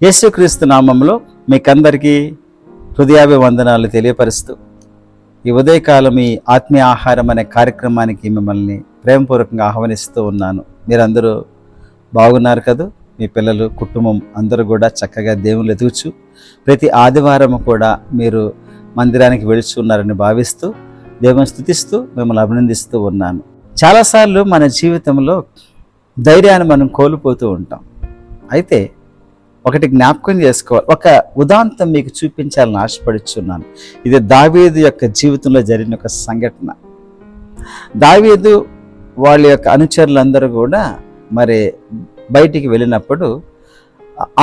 యేసుక్రీస్తు నామంలో మీకందరికీ హృదయాభివందనాలు తెలియపరుస్తూ ఈ ఉదయకాలం ఈ ఆత్మీయ ఆహారం అనే కార్యక్రమానికి మిమ్మల్ని ప్రేమపూర్వకంగా ఆహ్వానిస్తూ ఉన్నాను. మీరందరూ బాగున్నారు కదా? మీ పిల్లలు, కుటుంబం అందరూ కూడా చక్కగా దేవుళ్ళు ఎదుగుచు ప్రతి ఆదివారం కూడా మీరు మందిరానికి వెళుచున్నారని భావిస్తూ దేవుని స్తుతిస్తూ మిమ్మల్ని అభినందిస్తూ ఉన్నాను. చాలాసార్లు మన జీవితంలో ధైర్యాన్ని మనం కోల్పోతూ ఉంటాం. అయితే ఒకటి జ్ఞాపకం చేసుకోవాలి. ఒక ఉదాంతం మీకు చూపించాలని ఆశపడుచున్నాను. ఇది దావీదు యొక్క జీవితంలో జరిగిన ఒక సంఘటన. దావీదు వాళ్ళ యొక్క అనుచరులందరూ కూడా మరి బయటికి వెళ్ళినప్పుడు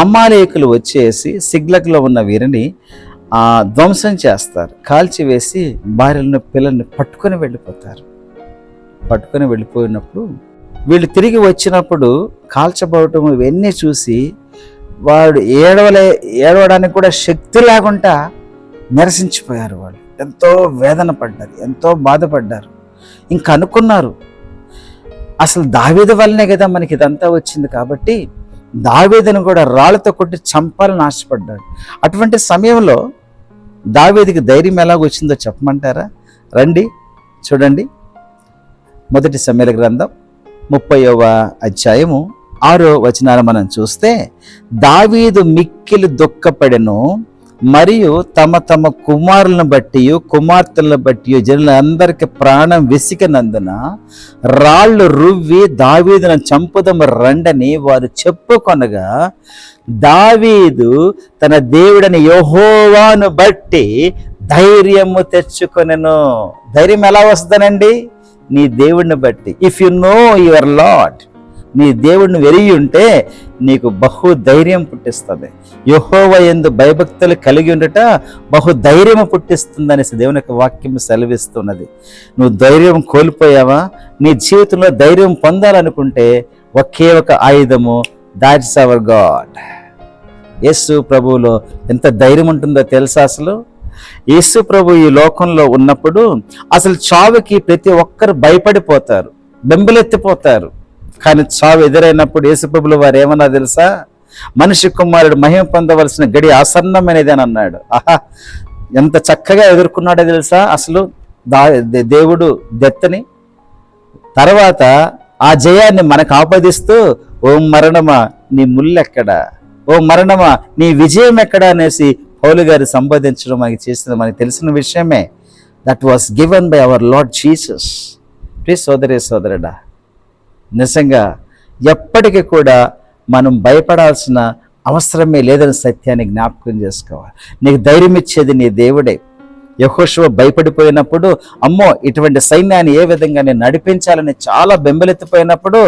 అమాలేకులు వచ్చేసి సిగ్లగ్లో ఉన్న వీరిని ధ్వంసం చేస్తారు. కాల్చివేసి భార్యలను పిల్లల్ని పట్టుకొని వెళ్ళిపోయినప్పుడు వీళ్ళు తిరిగి వచ్చినప్పుడు కాల్చబడటం ఇవన్నీ చూసి వాడు ఏడవడానికి కూడా శక్తి లేకుండా నిరసించిపోయారు. వాళ్ళు ఎంతో వేదన పడ్డారు, ఎంతో బాధపడ్డారు. ఇంకా అనుకున్నారు, అసలు దావీదు వల్లనే కదా మనకి ఇదంతా వచ్చింది, కాబట్టి దావీదును కూడా రాళ్ళతో కొట్టి చంపాలని ఆశపడ్డాడు. అటువంటి సమయంలో దావీదుకి ధైర్యం ఎలాగొచ్చిందో చెప్పమంటారా? రండి చూడండి. 1 సమూయేలు గ్రంథం 30వ అధ్యాయము 6వ వచనాన్ని మనం చూస్తే, దావీదు మిక్కిలి దుఃఖపడెను, మరియు తమ తమ కుమారులను బట్టి కుమార్తెలను బట్టి జనులందరికీ ప్రాణం వెసికినందున రాళ్ళు రువ్వి దావీదును చంపుదము రండని వారు చెప్పుకొనగా, దావీదు తన దేవుడని యెహోవాను బట్టి ధైర్యము తెచ్చుకొనెను. ధైర్యం ఎలా వస్తుందనండి? నీ దేవుడిని బట్టి. If you know your lord, నీ దేవుడిని వెరిగి ఉంటే నీకు బహు ధైర్యం పుట్టిస్తుంది. యెహోవా యందు భయభక్తులు కలిగి ఉండట బహు ధైర్యము పుట్టిస్తుందని దేవుని యొక్క వాక్యం సెలవిస్తున్నది. నువ్వు ధైర్యం కోల్పోయావా? నీ జీవితంలో ధైర్యం పొందాలనుకుంటే ఒకే ఒక ఆయుధము, దాట్స్ అవర్ గాడ్. యేసు ప్రభువులో ఎంత ధైర్యం ఉంటుందో తెలుసా? అసలు యేసు ప్రభు ఈ లోకంలో ఉన్నప్పుడు అసలు చావుకి ప్రతి ఒక్కరు భయపడిపోతారు, బెంబలెత్తిపోతారు. కానీ చావు ఎదురైనప్పుడు యేసు ప్రభువుల వారు ఏమన్నా తెలుసా? మనిషి కుమారుడు మహిమ పొందవలసిన గడి ఆసన్నమైనది అని అన్నాడు. ఆహా, ఎంత చక్కగా ఎదుర్కొన్నాడో తెలుసా? అసలు దేవుడు డెత్ని తర్వాత ఆ జయాన్ని మనకు ఆపదిస్తూ, ఓ మరణమా నీ ముల్లెక్కడా, ఓ మరణమా నీ విజయం ఎక్కడా అనేసి పౌలు గారు సంబోధించడం మనకి తెలిసిన విషయమే. That was given by our Lord Jesus. Please సోదరుడా, నిజంగా ఎప్పటికీ కూడా మనం భయపడాల్సిన అవసరమే లేదని సత్యాన్ని జ్ఞాపకం చేసుకోవాలి. నీకు ధైర్యం ఇచ్చేది నీ దేవుడే. యెహోషువ భయపడిపోయినప్పుడు, అమ్మో ఇటువంటి సైన్యాన్ని ఏ విధంగా నేను నడిపించాలని చాలా బెంబలెత్తిపోయినప్పుడు,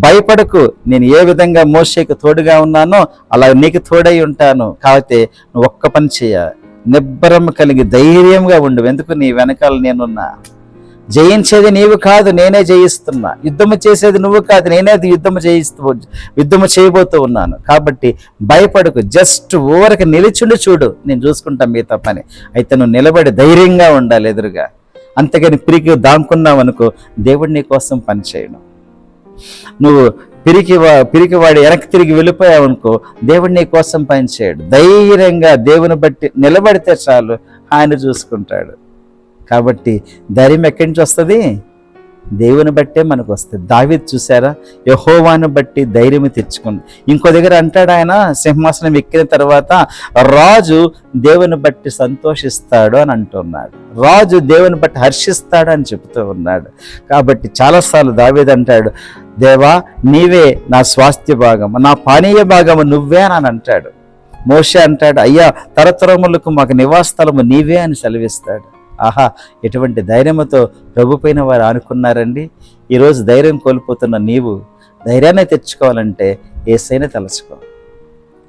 భయపడకు, నేను ఏ విధంగా మోషేకు తోడుగా ఉన్నానో అలా నీకు తోడై ఉంటాను. కాబట్టి నువ్వు ఒక్క పని చేయాలి, నిబ్బరం కలిగి ధైర్యంగా ఉండు. ఎందుకు? నీ వెనకాల నేనున్నా. జయించేది నీవు కాదు, నేనే జయిస్తున్నా. యుద్ధము చేసేది నువ్వు కాదు, నేనే యుద్ధము చేయబోతూ ఉన్నాను. కాబట్టి భయపడకు, జస్ట్ ఊరికి నిలిచుండి చూడు, నేను చూసుకుంటా మిగతా పని. అయితే నువ్వు నిలబడి ధైర్యంగా ఉండాలి ఎదురుగా. అంతేగాని పిరికి దాంకున్నావు అనుకో, దేవుడు నీ కోసం పని చేయను. నువ్వు పిరికివాడి వెనక్కి తిరిగి వెళ్ళిపోయావు అనుకో, దేవుడు నీ కోసం పని చేయడు. ధైర్యంగా దేవుని బట్టి నిలబడితే చాలు, ఆయన చూసుకుంటాడు. కాబట్టి ధైర్యం ఎక్కడి నుంచి వస్తుంది? దేవుని బట్టే మనకు వస్తుంది. దావీదు చూసారా, యెహోవాను బట్టి ధైర్యం తెచ్చుకుంది. ఇంకో దగ్గర అంటాడు ఆయన, సింహాసనం ఎక్కిన తర్వాత రాజు దేవుని బట్టి సంతోషిస్తాడు అని అంటున్నాడు. రాజు దేవుని బట్టి హర్షిస్తాడు అని చెబుతూ ఉన్నాడు. కాబట్టి చాలాసార్లు దావీదు అంటాడు, దేవా నీవే నా స్వాస్థ్య భాగము, నా పానీయ భాగము నువ్వే అని అంటాడు. మోషే అంటాడు, అయ్యా తరతరములకు మాకు నివాసస్థలము నీవే అని సెలవిస్తాడు. ఆహా, ఎటువంటి ధైర్యంతో ప్రభు పైన వారు ఆనుకున్నారండి. ఈరోజు ధైర్యం కోల్పోతున్న నీవు ధైర్యాన్ని తెచ్చుకోవాలంటే యేసయ్యని తలుచుకో,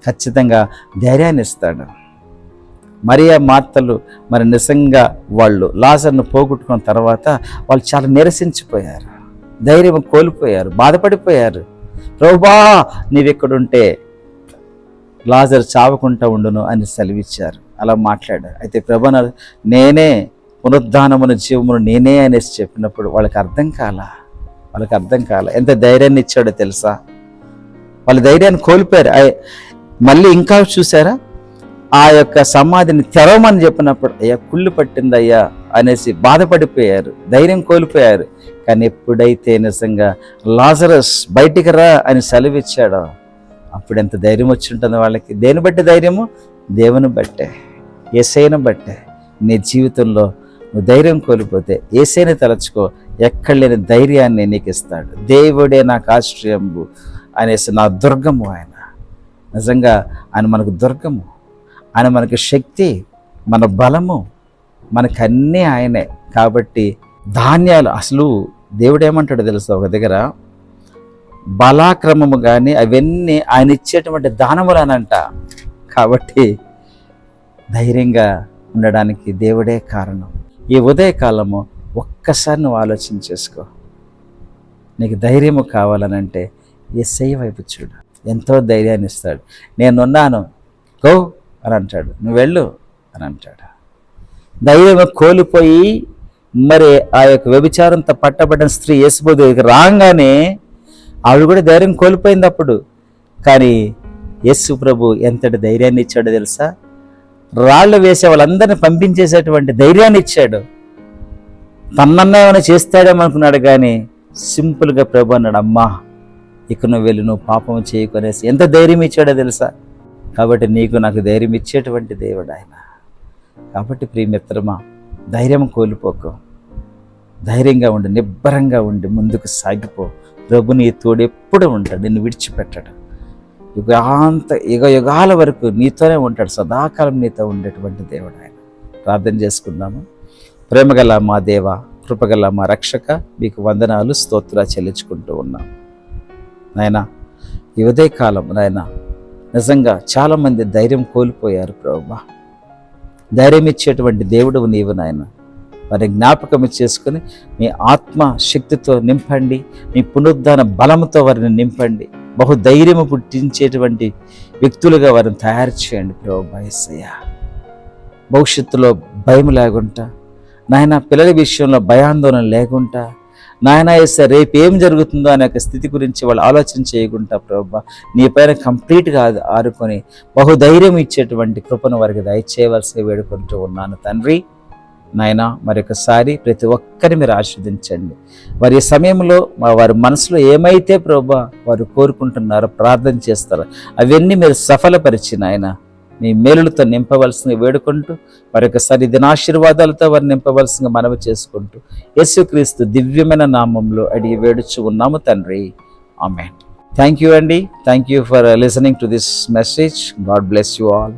ఖచ్చితంగా ధైర్యాన్ని ఇస్తాడు. మరియా మార్తలు మరి నిజంగా వాళ్ళు లాజర్ను పోగొట్టుకున్న తర్వాత వాళ్ళు చాలా నిరసించిపోయారు, ధైర్యం కోల్పోయారు, బాధపడిపోయారు. ప్రభువా నీవెక్కడుంటే లాజరు చావకుండా ఉండును అని సెలవిచ్చారు. అలా మాట్లాడారు. అయితే ప్రభు నేనే పునరుద్ధానమును జీవమును నేనే అనేసి చెప్పినప్పుడు వాళ్ళకి అర్థం కాల. ఎంత ధైర్యాన్ని ఇచ్చాడో తెలుసా? వాళ్ళ ధైర్యాన్ని కోల్పోయారు. మళ్ళీ ఇంకా చూసారా, ఆ యొక్క సమాధిని తెరవమని చెప్పినప్పుడు అయ్యా కుళ్ళు పట్టిందయ్యా అనేసి బాధపడిపోయారు, ధైర్యం కోల్పోయారు. కానీ ఎప్పుడైతే నిజంగా లాజరస్ బయటికి రా అని సెలవిచ్చాడో అప్పుడు ఎంత ధైర్యం వచ్చి ఉంటుంది వాళ్ళకి. దేని బట్టి ధైర్యము? దేవుని బట్టే, యేసయ్యను బట్టే. నీ జీవితంలో నువ్వు ధైర్యం కోల్పోతే యేసయ్యని తలచుకో, ఎక్కడ లేని ధైర్యాన్ని నీకు ఇస్తాడు. దేవుడే నాకు ఆశ్రయంబు అనేసి నా దుర్గము ఆయన. నిజంగా ఆయన మనకు దుర్గము, ఆయన మనకి శక్తి, మన బలము, మనకు అన్నీ ఆయనే. కాబట్టి ధాన్యాలు అసలు దేవుడు ఏమంటాడు తెలుసా, ఒక దగ్గర బలాక్రమము కానీ అవన్నీ ఆయన ఇచ్చేటువంటి దానములు అనంట. కాబట్టి ధైర్యంగా ఉండడానికి దేవుడే కారణం. ఈ ఉదయకాలము ఒక్కసారి నువ్వు ఆలోచన చేసుకో. నీకు ధైర్యము కావాలనంటే యేసయ్య వైపు చూడు, ఎంతో ధైర్యాన్ని ఇస్తాడు. నేనున్నాను, గో అని అంటాడు, నువ్వు వెళ్ళు అని అంటాడు. ధైర్యం కోల్పోయి మరి ఆ యొక్క వ్యభిచారంతో పట్టబడిన స్త్రీ యేసు దగ్గరికి రాగానే ఆవిడ కూడా ధైర్యం కోల్పోయింది అప్పుడు. కానీ యేసు ప్రభు ఎంతటి ధైర్యాన్ని ఇచ్చాడో తెలుసా? రాళ్ళు వేసే వాళ్ళందరినీ పంపించేసేటువంటి ధైర్యాన్ని ఇచ్చాడు. తన్నన్నా ఏమైనా చేస్తాడేమో అనుకున్నాడు, కానీ సింపుల్గా ప్రభు అన్నాడు, అమ్మా ఇక నువ్వు వెళ్ళి నువ్వు పాపం చేయకొనేసి ఎంత ధైర్యం ఇచ్చాడో తెలుసా? కాబట్టి నీకు నాకు ధైర్యం ఇచ్చేటువంటి దేవుడు ఆయన. కాబట్టి ప్రియమిత్రమా, ధైర్యం కోల్పోకు, ధైర్యంగా ఉండి నిబ్బరంగా ఉండి ముందుకు సాగిపో. ప్రభు నీ తోడు ఎప్పుడు ఉంటాడు, నిన్ను విడిచిపెట్టాడు. యుగాల వరకు నీతోనే ఉంటాడు, సదాకాలం నీతో ఉండేటువంటి దేవుడు ఆయన. ప్రార్థన చేసుకుందాము. ప్రేమగల మా దేవ, కృపగల మా రక్షక, మీకు వందనాలు స్తోత్రాలు చెల్లించుకుంటూ ఉన్నాం నాయనా. ఈ ఉదయకాలం నాయన నిజంగా చాలామంది ధైర్యం కోల్పోయారు ప్రభువా. ధైర్యం ఇచ్చేటువంటి దేవుడు నీవు నాయన. వారి జ్ఞాపకం చేసుకుని మీ ఆత్మ శక్తితో నింపండి, మీ పునరుద్ధాన బలంతో వారిని నింపండి. బహుధైర్యము పుట్టించేటువంటి వ్యక్తులుగా వారిని తయారు చేయండి ప్రభువా యేసయ్య. భవిష్యత్తులో భయం లేకుండా నాయన, పిల్లల విషయంలో భయాందోళన లేకుండా నాయన యేసయ్య, రేపు ఏం జరుగుతుందో అనే స్థితి గురించి వాళ్ళు ఆలోచన చేయకుండా ప్రభువా నీ పైన కంప్లీట్గా ఆరుకొని బహుధైర్యం ఇచ్చేటువంటి కృపను వారికి దయచేయవలసి వేడుకుంటూ ఉన్నాను తండ్రి. నాయన మరొకసారి ప్రతి ఒక్కరిని మీరు ఆశీర్వదించండి. వారి సమయంలో వారి మనసులో ఏమైతే ప్రభువా వారు కోరుకుంటున్నారో, ప్రార్థన చేస్తారో అవన్నీ మీరు సఫలపరిచి నాయన మీ మేలులతో నింపవలసిందిగా వేడుకుంటూ, మరొకసారి దినాశీర్వాదాలతో వారు నింపవలసిందిగా మనవి చేసుకుంటూ యేసుక్రీస్తు దివ్యమైన నామంలో అడిగి వేడుచు ఉన్నాము తండ్రి. ఆమేన్. థ్యాంక్ యూ అండి. Thank you for listening to this message. God bless you all.